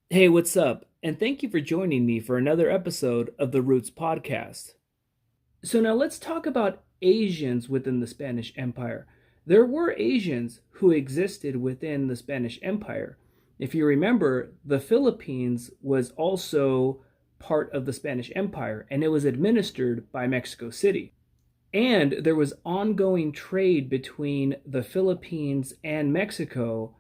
Hey, what's up? And thank you for joining me for another episode of the Roots Podcast. So, now let's talk about Asians within the Spanish Empire. There were Asians who existed within the Spanish Empire. If you remember, the Philippines was also part of the Spanish Empire and it was administered by Mexico City. And there was ongoing trade between the Philippines and Mexico,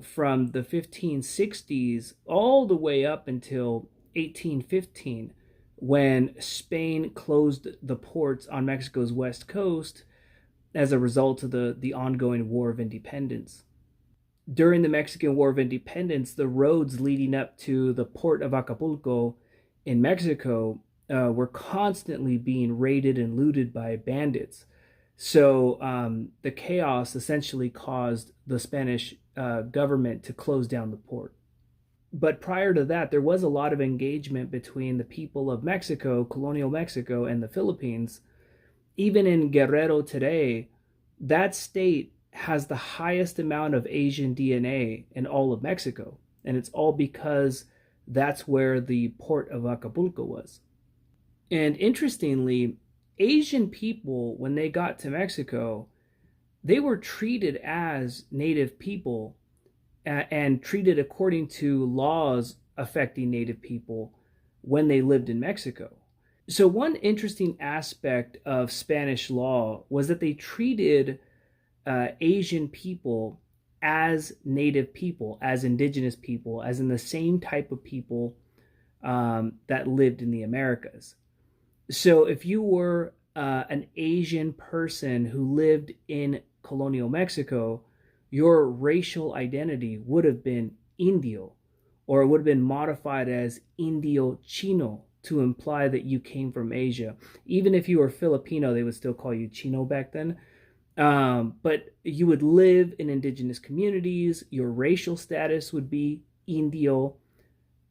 from the 1560s all the way up until 1815, when Spain closed the ports on Mexico's west coast as a result of the ongoing War of Independence. During the Mexican War of Independence, the roads leading up to the port of Acapulco in Mexico were constantly being raided and looted by bandits. So the chaos essentially caused the Spanish government to close down the port. But prior to that, there was a lot of engagement between the people of Mexico, colonial Mexico, and the Philippines. Even in Guerrero today, that state has the highest amount of Asian DNA in all of Mexico. And it's all because that's where the port of Acapulco was. And interestingly, Asian people, when they got to Mexico, they were treated as native people and treated according to laws affecting native people when they lived in Mexico. So, one interesting aspect of Spanish law was that they treated Asian people as native people, as indigenous people, as in the same type of people that lived in the Americas. So if you were an Asian person who lived in colonial Mexico, your racial identity would have been Indio, or it would have been modified as Indio Chino to imply that you came from Asia. Even if you were Filipino, they would still call you Chino back then. But you would live in indigenous communities, your racial status would be Indio.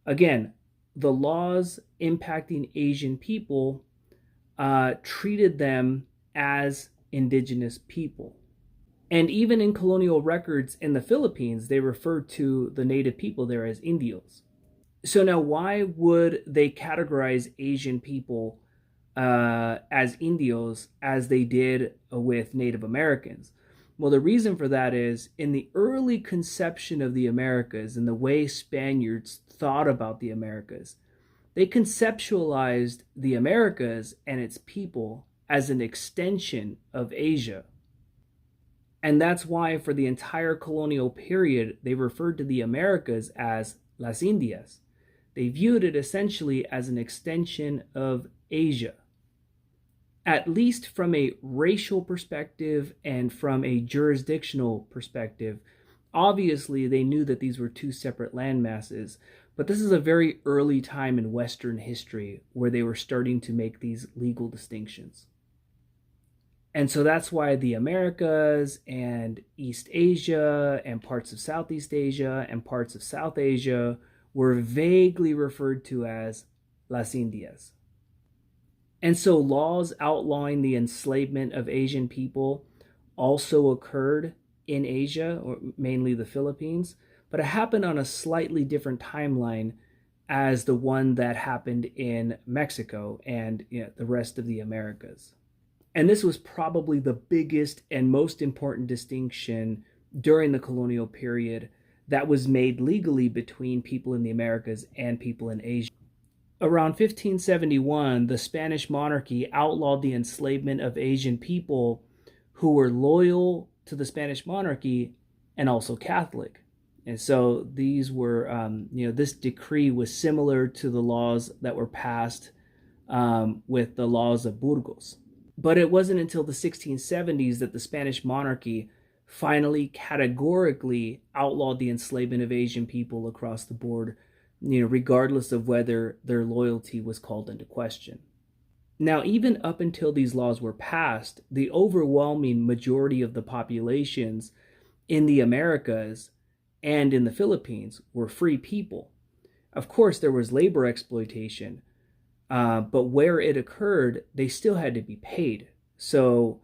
Again, the laws impacting Asian people treated them as indigenous people. And even in colonial records in the Philippines, they referred to the native people there as Indios. So now, why would they categorize Asian people as Indios as they did with Native Americans? Well, the reason for that is in the early conception of the Americas and the way Spaniards thought about the Americas, they conceptualized the Americas and its people as an extension of Asia. And that's why, for the entire colonial period, they referred to the Americas as Las Indias. They viewed it essentially as an extension of Asia, at least from a racial perspective and from a jurisdictional perspective. Obviously, they knew that these were two separate land masses, but this is a very early time in Western history where they were starting to make these legal distinctions. And so that's why the Americas and East Asia and parts of Southeast Asia and parts of South Asia were vaguely referred to as Las Indias. And so laws outlawing the enslavement of Asian people also occurred in Asia, or mainly the Philippines, but it happened on a slightly different timeline as the one that happened in Mexico and the rest of the Americas. And this was probably the biggest and most important distinction during the colonial period that was made legally between people in the Americas and people in Asia. Around 1571, the Spanish monarchy outlawed the enslavement of Asian people who were loyal to the Spanish monarchy and also Catholic. And so these were, this decree was similar to the laws that were passed with the laws of Burgos. But it wasn't until the 1670s that the Spanish monarchy finally categorically outlawed the enslavement of Asian people across the board, regardless of whether their loyalty was called into question. Now, even up until these laws were passed, the overwhelming majority of the populations in the Americas and in the Philippines were free people. Of course, there was labor exploitation, but where it occurred, they still had to be paid. So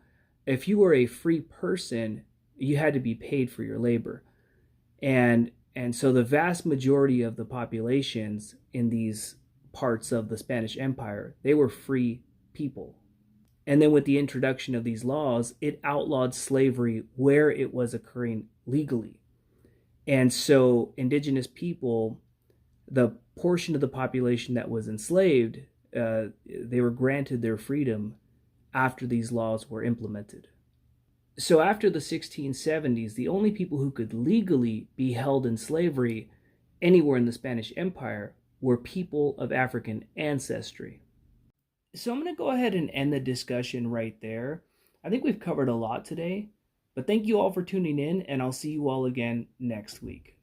if you were a free person, you had to be paid for your labor. And And so the vast majority of the populations in these parts of the Spanish Empire, they were free people. And then with the introduction of these laws, it outlawed slavery where it was occurring legally. And so indigenous people, the portion of the population that was enslaved, they were granted their freedom after these laws were implemented. So after the 1670s, the only people who could legally be held in slavery anywhere in the Spanish Empire were people of African ancestry. So I'm going to go ahead and end the discussion right there. I think we've covered a lot today, but thank you all for tuning in, and I'll see you all again next week.